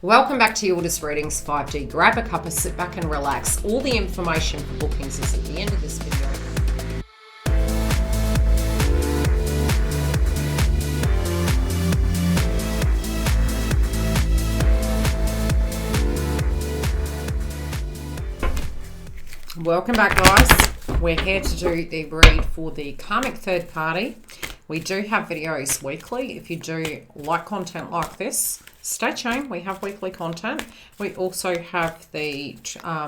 Welcome back to Yildiz Readings 5D. Grab a cuppa, sit back and relax. All the information for bookings is at the end of this video. Welcome back, guys. We're here to do the read for the karmic third party. We do have videos weekly. If you do like content like this, stay tuned. We have weekly content. We also have the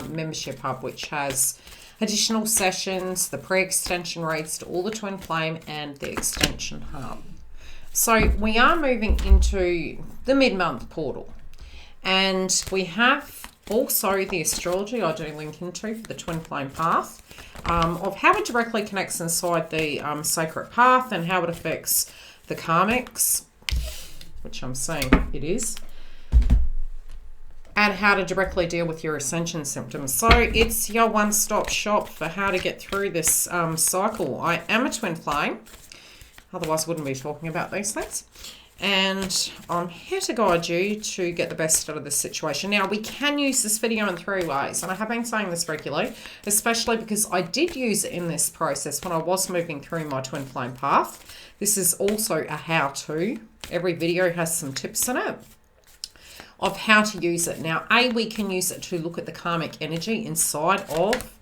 membership hub, which has additional sessions, the pre-extension reads to all the twin flame, and the extension hub. So we are moving into the mid-month portal, and we have also the astrology I do link into for the twin flame path, of how it directly connects inside the sacred path and how it affects the karmics, which I'm saying it is, and how to directly deal with your ascension symptoms. So it's your one-stop shop for how to get through this cycle. I am a twin flame, otherwise I wouldn't be talking about these things. And I'm here to guide you to get the best out of this situation. Now, we can use this video in 3 ways, and I have been saying this regularly, especially because I did use it in this process when I was moving through my twin flame path. This is also a how-to. Every video has some tips in it of how to use it. Now, we can use it to look at the karmic energy inside of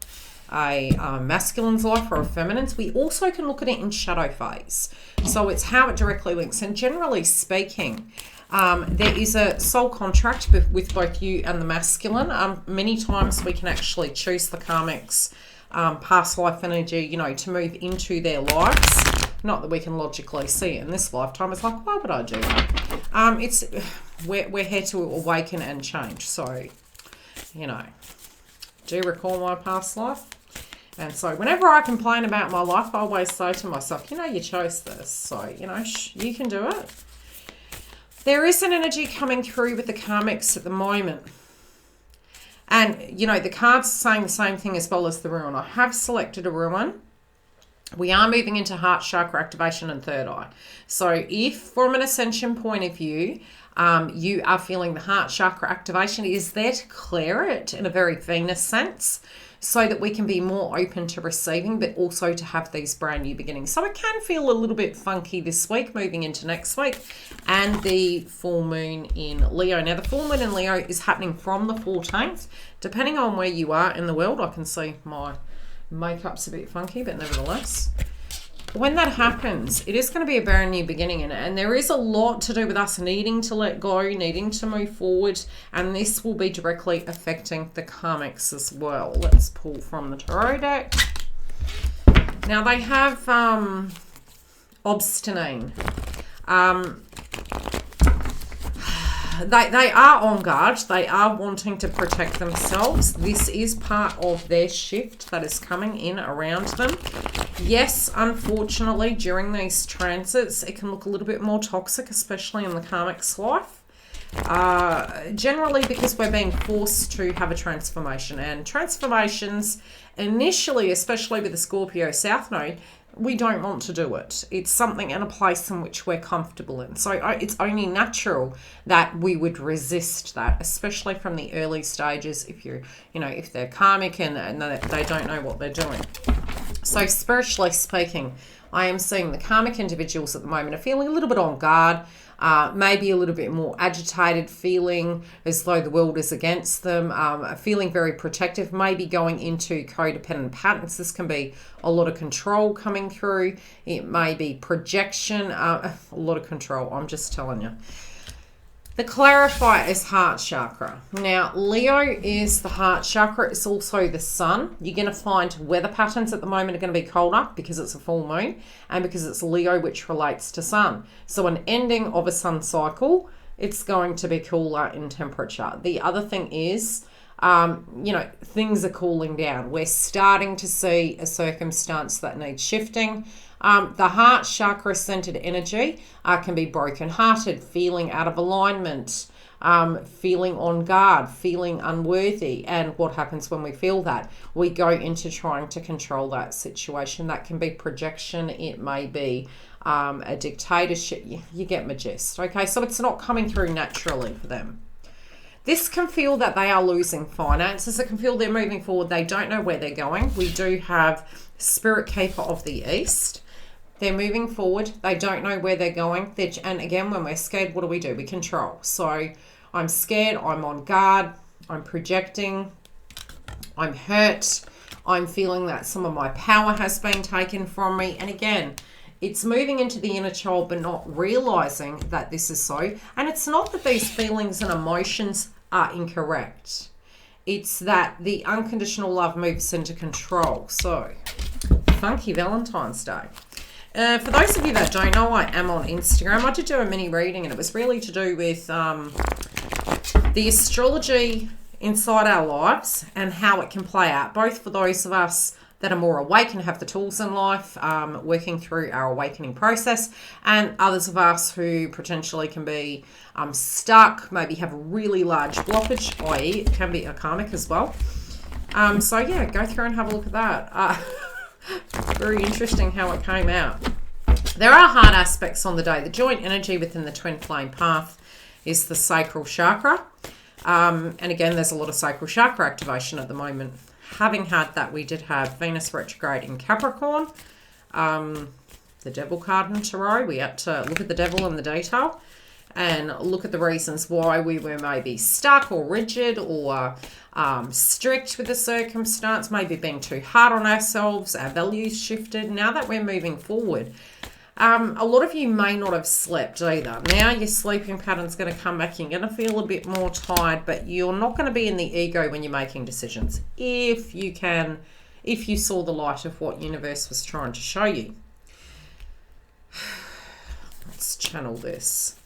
a masculine's life or a feminine's. We also can look at it in shadow phase. So it's how it directly links. And generally speaking, there is a soul contract with both you and the masculine. Many times we can actually choose the karmic's past life energy, you know, to move into their lives. Not that we can logically see it in this lifetime. It's like, why would I do that? We're here to awaken and change. So, you know, do you recall my past life? And so whenever I complain about my life, I always say to myself, you know, you chose this. So, you know, you can do it. There is an energy coming through with the karmics at the moment. And, you know, the card's saying the same thing as well as the ruin. I have selected a ruin. We are moving into heart chakra activation and third eye. So if from an ascension point of view, you are feeling the heart chakra activation, it is there to clear it in a very Venus sense, so that we can be more open to receiving, but also to have these brand new beginnings. So it can feel a little bit funky this week, moving into next week, and the full moon in Leo. Now, the full moon in Leo is happening from the 14th. Depending on where you are in the world, I can see my makeup's a bit funky, but nevertheless, when that happens, it is going to be a brand new beginning, and there is a lot to do with us needing to let go, needing to move forward, and this will be directly affecting the karmics as well. Let's pull from the tarot deck. Now, they have obstinine. They are on guard. They are wanting to protect themselves. This is part of their shift that is coming in around them. Yes, unfortunately, during these transits, it can look a little bit more toxic, especially in the karmic's life. Generally because we're being forced to have a transformation. And transformations, initially, especially with the Scorpio South Node, we don't want to do it. It's something in a place in which we're comfortable in. So it's only natural that we would resist that, especially from the early stages if you're, you know, if they're karmic and they don't know what they're doing. So spiritually speaking, I am seeing the karmic individuals at the moment are feeling a little bit on guard, maybe a little bit more agitated, feeling as though the world is against them, feeling very protective, maybe going into codependent patterns. This can be a lot of control coming through. It may be projection, a lot of control, I'm just telling you. The clarifier is heart chakra. Now, Leo is the heart chakra. It's also the sun. You're going to find weather patterns at the moment are going to be colder because it's a full moon and because it's Leo, which relates to sun. So an ending of a sun cycle, it's going to be cooler in temperature. The other thing is, you know, things are cooling down. We're starting to see a circumstance that needs shifting. The heart chakra centered energy can be broken-hearted, feeling out of alignment, feeling on guard, feeling unworthy. And what happens when we feel that? We go into trying to control that situation. That can be projection. It may be a dictatorship. You get my gist. Okay, so it's not coming through naturally for them. This can feel that they are losing finances. It can feel they're moving forward. They don't know where they're going. We do have Spirit Keeper of the East. They're moving forward. They don't know where they're going. And again, when we're scared, what do? We control. So I'm scared. I'm on guard. I'm projecting. I'm hurt. I'm feeling that some of my power has been taken from me. And again, it's moving into the inner child, but not realizing that this is so. And it's not that these feelings and emotions are incorrect. It's that the unconditional love moves into control. So, funky Valentine's Day. For those of you that don't know, I am on Instagram. I did do a mini reading, and it was really to do with the astrology inside our lives and how it can play out, both for those of us that are more awake and have the tools in life, working through our awakening process, and others of us who potentially can be stuck, maybe have a really large blockage, i.e. it can be a karmic as well. So yeah, go through and have a look at that. Very interesting how it came out. There are hard aspects on the day. The joint energy within the twin flame path is the sacral chakra. And again, there's a lot of sacral chakra activation at the moment. Having had that, we did have Venus retrograde in Capricorn, the Devil card in Tarot. We had to look at the Devil in the detail and look at the reasons why we were maybe stuck or rigid or strict with the circumstance, maybe being too hard on ourselves, our values shifted. Now that we're moving forward, a lot of you may not have slept either. Now your sleeping pattern's going to come back. You're going to feel a bit more tired, but you're not going to be in the ego when you're making decisions. If you saw the light of what universe was trying to show you. Let's channel this.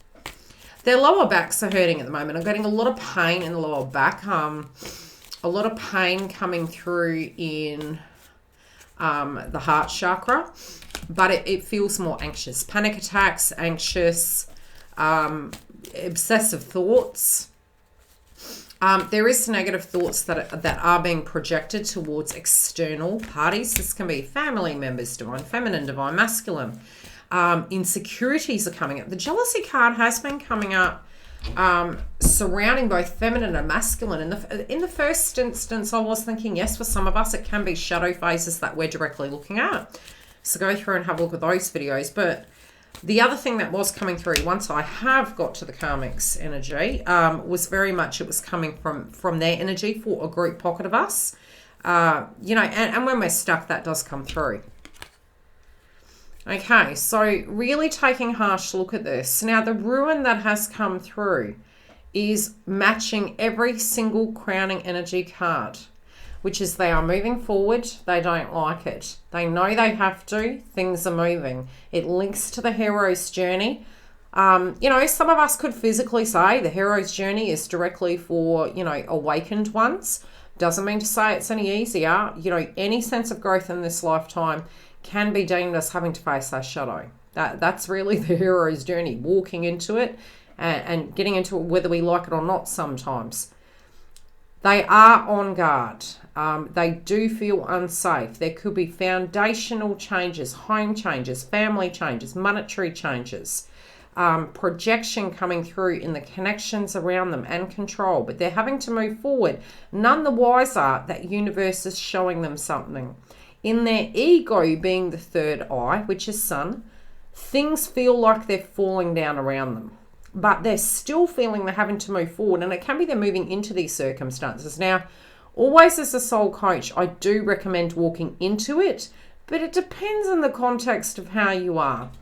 Their lower backs are hurting at the moment. I'm getting a lot of pain in the lower back. A lot of pain coming through in the heart chakra. But it feels more anxious. Panic attacks, anxious, obsessive thoughts. There is negative thoughts that are being projected towards external parties. This can be family members, divine feminine, divine masculine. Insecurities are coming up. The jealousy card has been coming up surrounding both feminine and masculine. In the first instance, I was thinking, yes, for some of us, it can be shadow phases that we're directly looking at. So go through and have a look at those videos. But the other thing that was coming through once I have got to the karmic's energy was very much it was coming from their energy for a group pocket of us. You know, and when we're stuck, that does come through. Okay, so really taking a harsh look at this. Now, the ruin that has come through is matching every single crowning energy card, which is they are moving forward. They don't like it. They know they have to. Things are moving. It links to the hero's journey. You know, some of us could physically say the hero's journey is directly for, you know, awakened ones. Doesn't mean to say it's any easier. You know, any sense of growth in this lifetime can be deemed as having to face our shadow. That's really the hero's journey, walking into it and getting into it whether we like it or not sometimes. They are on guard. They do feel unsafe. There could be foundational changes, home changes, family changes, monetary changes, projection coming through in the connections around them and control. But they're having to move forward. None the wiser that universe is showing them something. In their ego being the third eye, which is sun, things feel like they're falling down around them. But they're still feeling they're having to move forward. And it can be they're moving into these circumstances. Now, always as a soul coach, I do recommend walking into it. But it depends on the context of how you are.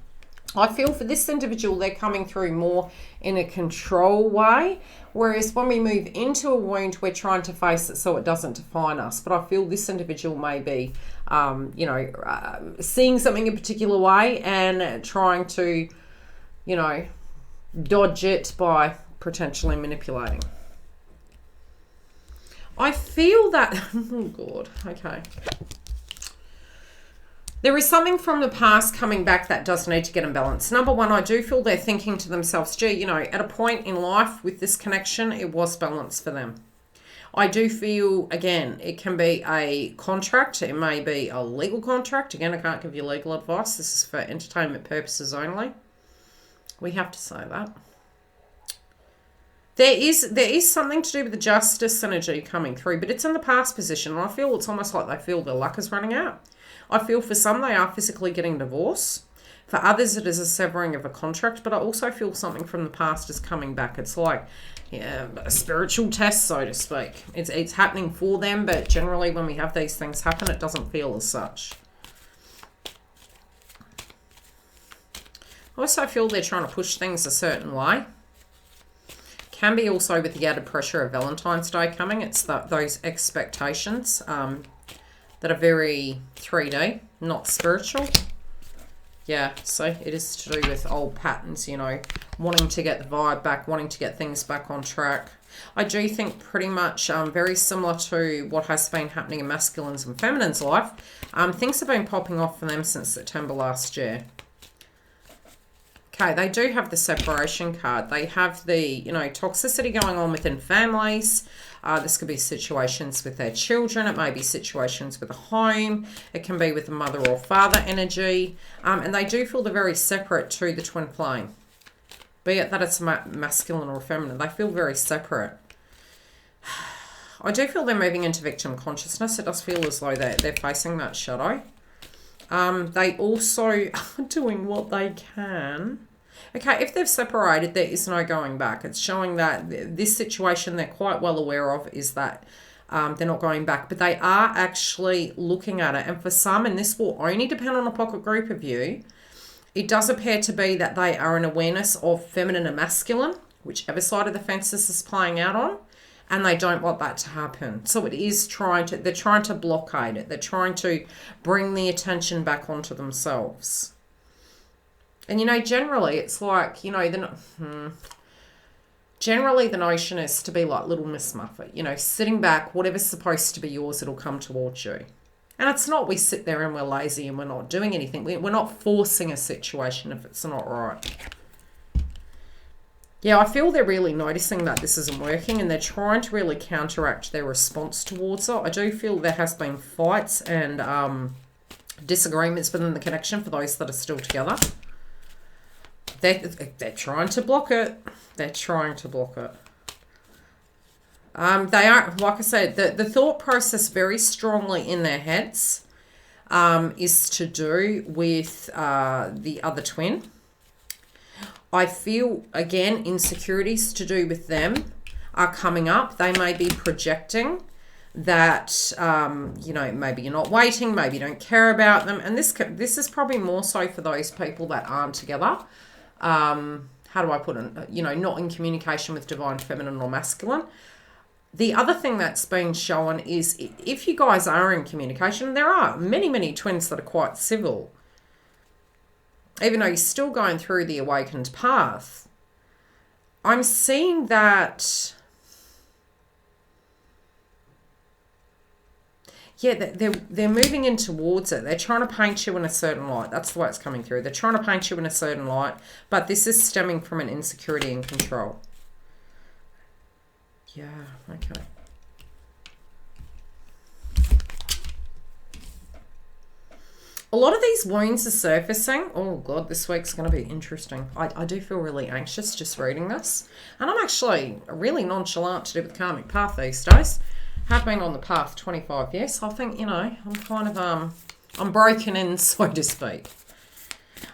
I feel for this individual, they're coming through more in a control way. Whereas when we move into a wound, we're trying to face it so it doesn't define us. But I feel this individual may be, you know, seeing something in a particular way and trying to, you know, dodge it by potentially manipulating. I feel that, oh God, okay. There is something from the past coming back that does need to get in balance. Number one, I do feel they're thinking to themselves, gee, you know, at a point in life with this connection, it was balanced for them. I do feel, again, it can be a contract. It may be a legal contract. Again, I can't give you legal advice. This is for entertainment purposes only. We have to say that. There is something to do with the justice energy coming through, but it's in the past position. And I feel it's almost like they feel their luck is running out. I feel for some they are physically getting divorced. For others it is a severing of a contract, but I also feel something from the past is coming back. It's like a spiritual test, so to speak. It's happening for them, but generally when we have these things happen, it doesn't feel as such. I also feel they're trying to push things a certain way. Can be also with the added pressure of Valentine's Day coming. It's those expectations that are very 3D, not spiritual. Yeah, so it is to do with old patterns, you know, wanting to get the vibe back, wanting to get things back on track. I do think pretty much very similar to what has been happening in masculines and feminines' life. Things have been popping off for them since September last year. Okay, they do have the separation card. They have the, you know, toxicity going on within families. This could be situations with their children. It may be situations with a home. It can be with a mother or father energy. And they do feel they're very separate to the twin flame. Be it that it's masculine or feminine. They feel very separate. I do feel they're moving into victim consciousness. It does feel as though they're facing that shadow. They also are doing what they can. Okay, if they've separated, there is no going back. It's showing that this situation they're quite well aware of is that they're not going back. But they are actually looking at it. And for some, and this will only depend on a pocket group of you, it does appear to be that they are in awareness of feminine and masculine, whichever side of the fence this is playing out on. And they don't want that to happen. So it is they're trying to blockade it. They're trying to bring the attention back onto themselves. And, you know, generally it's like, you know, generally the notion is to be like Little Miss Muffet. You know, sitting back, whatever's supposed to be yours, it'll come towards you. And it's not we sit there and we're lazy and we're not doing anything. We're not forcing a situation if it's not right. Yeah, I feel they're really noticing that this isn't working and they're trying to really counteract their response towards it. I do feel there has been fights and disagreements within the connection for those that are still together. They're trying to block it. They're trying to block it. They are, like I said, the thought process very strongly in their heads is to do with the other twin. I feel, again, insecurities to do with them are coming up. They may be projecting that, you know, maybe you're not waiting, maybe you don't care about them. And this is probably more so for those people that aren't together. How do I put it? You know, not in communication with divine feminine or masculine. The other thing that's being shown is if you guys are in communication, there are many, many twins that are quite civil. Even though you're still going through the awakened path, I'm seeing that, yeah, they're moving in towards it. They're trying to paint you in a certain light. That's the way it's coming through. They're trying to paint you in a certain light, but this is stemming from an insecurity and control. Yeah, okay. A lot of these wounds are surfacing. Oh, God, this week's going to be interesting. I do feel really anxious just reading this. And I'm actually really nonchalant to do with the karmic path these days. Have been on the path 25 years. So I think, you know, I'm kind of, I'm broken in, so to speak.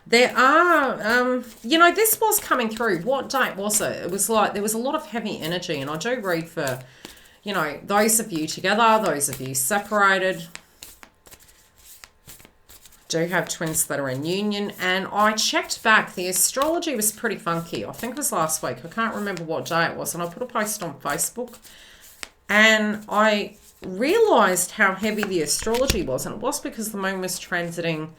There are, you know, this was coming through. What date was it? It was like there was a lot of heavy energy. And I do read for, you know, those of you together, those of you separated. Do have twins that are in union, and I checked back. The astrology was pretty funky. I think it was last week. I can't remember what day it was, and I put a post on Facebook, and I realized how heavy the astrology was, and it was because the moon was transiting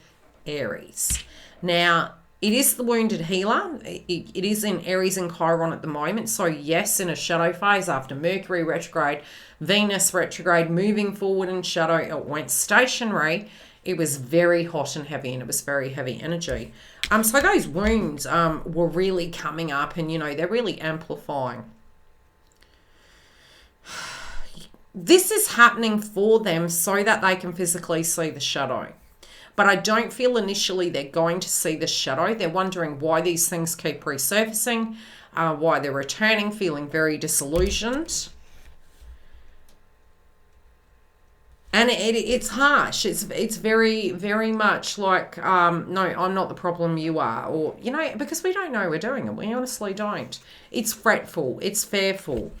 Aries. Now, it is the wounded healer. It is in Aries and Chiron at the moment. So yes, in a shadow phase after Mercury retrograde, Venus retrograde, moving forward in shadow, it went stationary. It was very hot and heavy, and it was very heavy energy. So those wounds were really coming up, and, you know, they're really amplifying. This is happening for them so that they can physically see the shadow. But I don't feel initially they're going to see the shadow. They're wondering why these things keep resurfacing. why they're returning, feeling very disillusioned. And it's harsh. It's very, very much like, no, I'm not the problem, you are. Or, you know, because we don't know we're doing it. We honestly don't. It's fretful. It's fearful.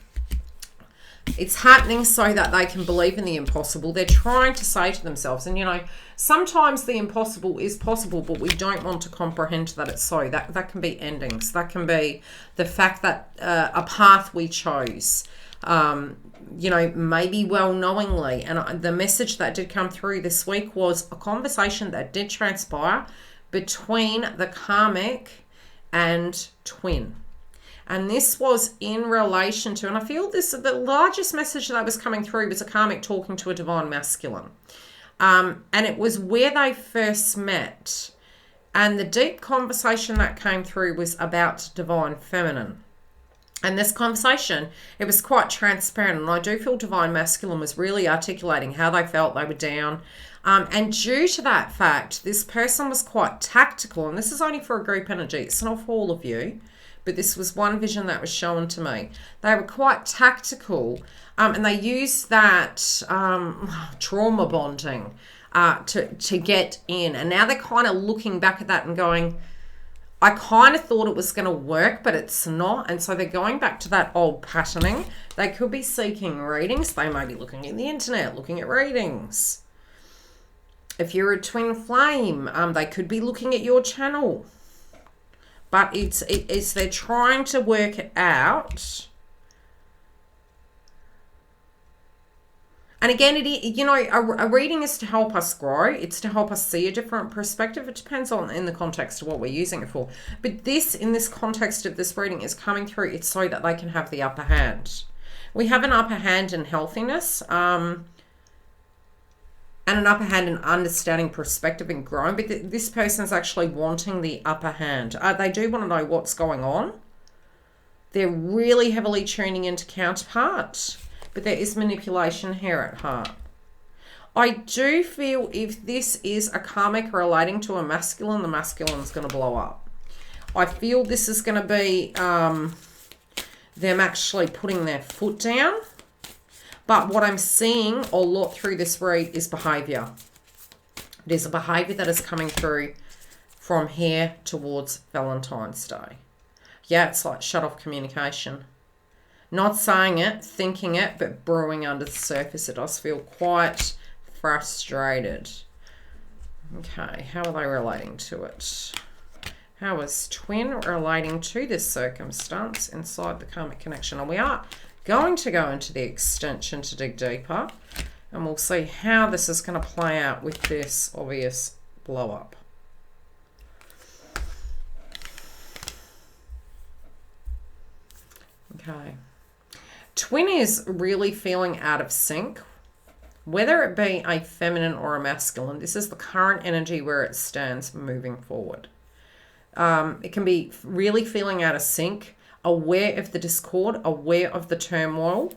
It's happening so that they can believe in the impossible. They're trying to say to themselves, and, you know, sometimes the impossible is possible, but we don't want to comprehend that it's so. That can be endings. That can be the fact that a path we chose, you know, maybe well knowingly. And the message that did come through this week was a conversation that did transpire between the karmic and twin. And this was in relation to, and I feel this, the largest message that was coming through was a karmic talking to a divine masculine. And it was where they first met. And the deep conversation that came through was about divine feminine. And this conversation, it was quite transparent. And I do feel divine masculine was really articulating how they felt they were down. And due to that fact, this person was quite tactical. And this is only for a group energy. It's not for all of you. But this was one vision that was shown to me. They were quite tactical, and they used that trauma bonding to get in. And now they're kind of looking back at that and going, I kind of thought it was going to work, but it's not. And so they're going back to that old patterning. They could be seeking readings. They may be looking at the internet, looking at readings. If you're a twin flame, they could be looking at your channel. But it's they're trying to work it out. And again, you know, a reading is to help us grow. It's to help us see a different perspective. It depends on in the context of what we're using it for. But this, in this context of this reading, is coming through. It's so that they can have the upper hand. We have an upper hand in healthiness. And an upper hand in understanding perspective and growing. But this person is actually wanting the upper hand. They do want to know what's going on. They're really heavily tuning into counterpart. But there is manipulation here at heart. I do feel if this is a karmic relating to a masculine, the masculine is going to blow up. I feel this is going to be them actually putting their foot down. But what I'm seeing a lot through this read is behavior. There's a behavior that is coming through from here towards Valentine's Day. Yeah, it's like shut off communication. Not saying it, thinking it, but brewing under the surface. It does feel quite frustrated. Okay, how are they relating to it? How is twin relating to this circumstance inside the karmic connection? And we are going to go into the extension to dig deeper, and we'll see how this is going to play out with this obvious blow up. Okay. Twin is really feeling out of sync, whether it be a feminine or a masculine. This is the current energy where it stands moving forward. It can be really feeling out of sync, aware of the discord, aware of the turmoil.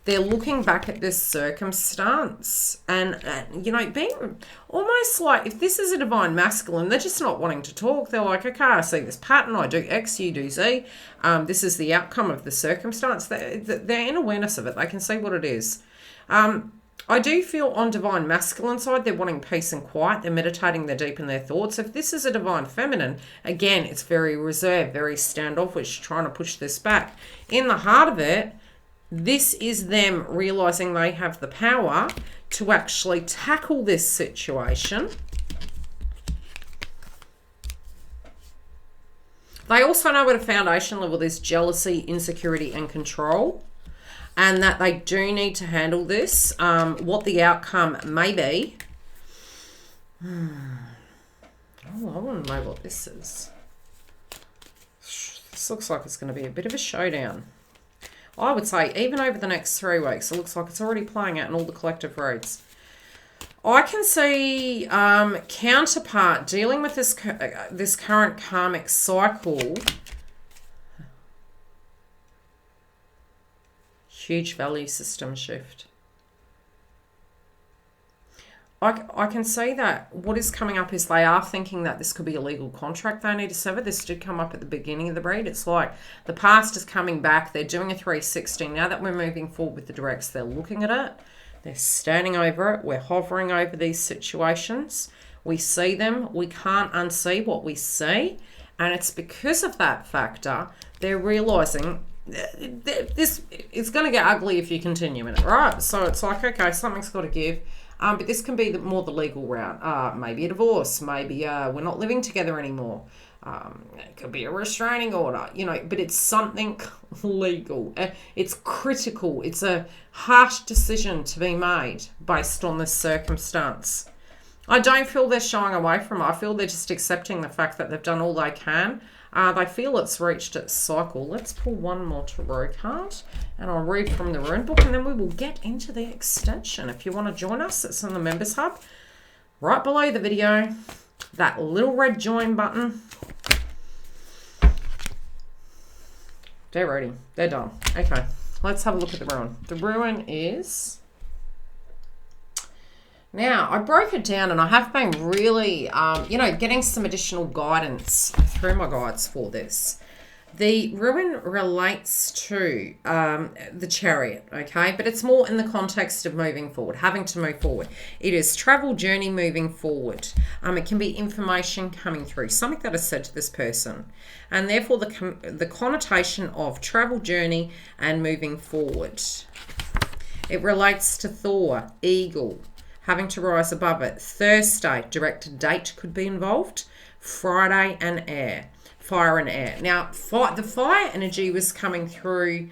They're looking back at this circumstance and you know, being almost like, if this is a divine masculine, they're just not wanting to talk. They're like, okay, I see this pattern. I do X, you do Z. This is the outcome of the circumstance. They're in awareness of it. They can see what it is. I do feel on divine masculine side, they're wanting peace and quiet. They're meditating, they're deep in their thoughts. If this is a divine feminine, again, it's very reserved, very standoffish, trying to push this back. In the heart of it, this is them realizing they have the power to actually tackle this situation. They also know at a foundation level there's jealousy, insecurity, and control. And that they do need to handle this, what the outcome may be. Oh, I want to know what this is. This looks like it's going to be a bit of a showdown. I would say even over the next 3 weeks, it looks like it's already playing out in all the collective reads. I can see counterpart dealing with this current karmic cycle. Huge value system shift. I can see that what is coming up is they are thinking that this could be a legal contract they need to sever. This did come up at the beginning of the read. It's like the past is coming back. They're doing a 360. Now that we're moving forward with the directs, they're looking at it. They're standing over it. We're hovering over these situations. We see them. We can't unsee what we see. And it's because of that factor, they're realising this is going to get ugly if you continue in it, right? So it's like, okay, something's got to give. But this can be more the legal route. Maybe a divorce. Maybe we're not living together anymore. It could be a restraining order, but it's something legal. It's critical. It's a harsh decision to be made based on this circumstance. I don't feel they're shying away from it. I feel they're just accepting the fact that they've done all they can. They feel it's reached its cycle. Let's pull one more tarot card and I'll read from the rune book and then we will get into the extension. If you want to join us, it's in the Members Hub. Right below the video, that little red join button. They're ready. They're done. Okay, let's have a look at the rune. The rune is... Now, I broke it down and I have been really, getting some additional guidance through my guides for this. The rune relates to the Chariot, okay? But it's more in the context of moving forward, having to move forward. It is travel, journey, moving forward. It can be information coming through, something that is said to this person. And therefore, the connotation of travel, journey, and moving forward. It relates to Thor, eagle, having to rise above it. Thursday, direct date could be involved. Friday, and air. Fire and air. Now, the fire energy was coming through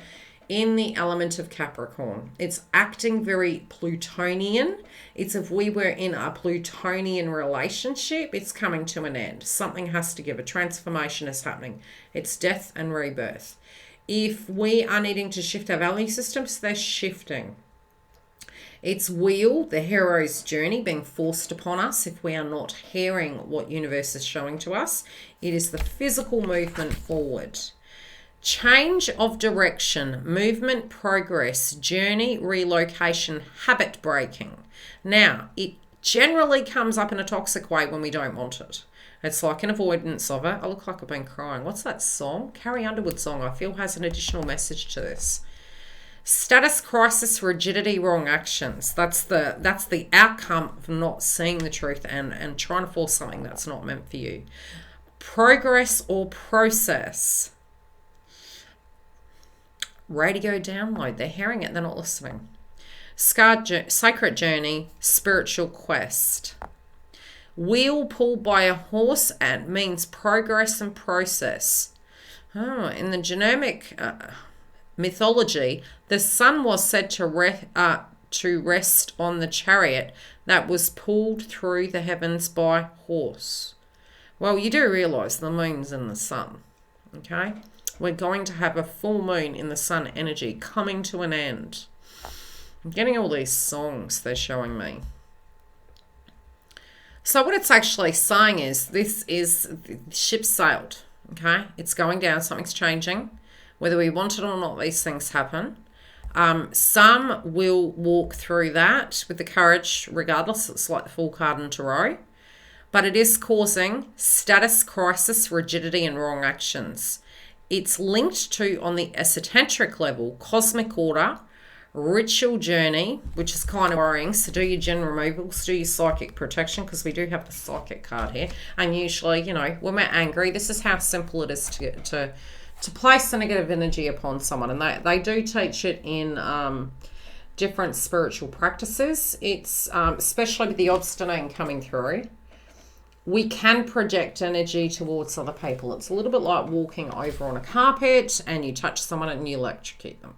in the element of Capricorn. It's acting very Plutonian. It's if we were in a Plutonian relationship, it's coming to an end. Something has to give. A transformation is happening. It's death and rebirth. If we are needing to shift our value systems, they're shifting. It's wheel, the hero's journey being forced upon us if we are not hearing what universe is showing to us. It is the physical movement forward. Change of direction, movement, progress, journey, relocation, habit breaking. Now, it generally comes up in a toxic way when we don't want it. It's like an avoidance of it. I look like I've been crying. What's that song? Carrie Underwood song, I feel, has an additional message to this. Status crisis, rigidity, wrong actions. That's the outcome of not seeing the truth and trying to force something that's not meant for you. Progress or process. Radio download. They're hearing it, they're not listening. Sacred journey, spiritual quest. Wheel pulled by a horse and means progress and process. Oh, in the genomic... mythology, the sun was said to rest on the chariot that was pulled through the heavens by horse. Well, you do realise the moon's in the sun, okay? We're going to have a full moon in the sun energy coming to an end. I'm getting all these songs they're showing me. So what it's actually saying is this is the ship sailed, okay? It's going down, something's changing. Whether we want it or not, these things happen. Some will walk through that with the courage regardless. It's like the Fool card in Tarot. But it is causing status crisis, rigidity, and wrong actions. It's linked to, on the esoteric level, cosmic order, ritual journey, which is kind of worrying. So do your gem removals, do your psychic protection, because we do have the psychic card here. And usually, when we're angry, this is how simple it is to place the negative energy upon someone. And they do teach it in different spiritual practices. It's especially with the obstinate coming through. We can project energy towards other people. It's a little bit like walking over on a carpet and you touch someone and you electrocute them.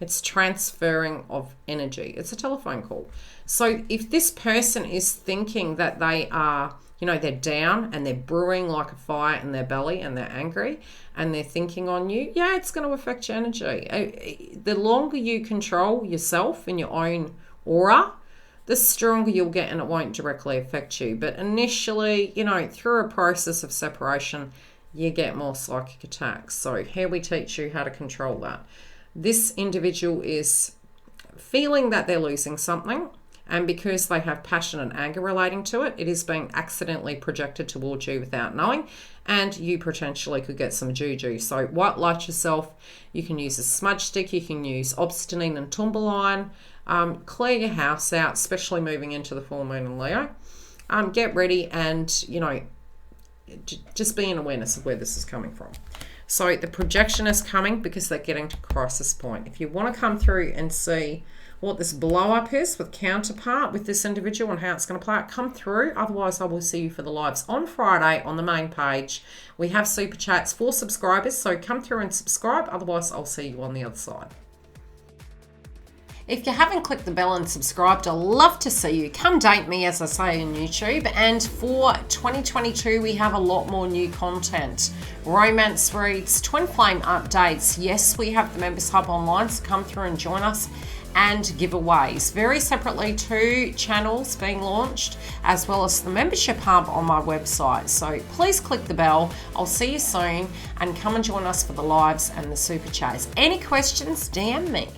It's transferring of energy. It's a telephone call. So if this person is thinking that they are, they're down and they're brewing like a fire in their belly and they're angry and they're thinking on you, yeah, it's going to affect your energy. The longer you control yourself in your own aura, the stronger you'll get and it won't directly affect you. But initially, through a process of separation, you get more psychic attacks. So here we teach you how to control that. This individual is feeling that they're losing something And because they have passion and anger relating to it, it is being accidentally projected towards you without knowing, and you potentially could get some juju. So white light yourself. You can use a smudge stick. You can use obstinine and turmalline. Clear your house out, especially moving into the full moon in Leo. Get ready and, you know, just be in awareness of where this is coming from. So the projection is coming because they're getting to crisis point. If you want to come through and see what this blow up is with counterpart with this individual and how it's going to play out, come through. Otherwise, I will see you for the lives on Friday on the main page. We have super chats for subscribers, so come through and subscribe. Otherwise, I'll see you on the other side. If you haven't clicked the bell and subscribed, I'd love to see you. Come date me, as I say, on YouTube. And for 2022, we have a lot more new content. Romance reads, twin flame updates. Yes, we have the Members Hub online, so come through and join us. And giveaways. Very separately, 2 channels being launched, as well as the membership hub on my website. So please click the bell. I'll see you soon, and come and join us for the lives and the super chats. Any questions, DM me.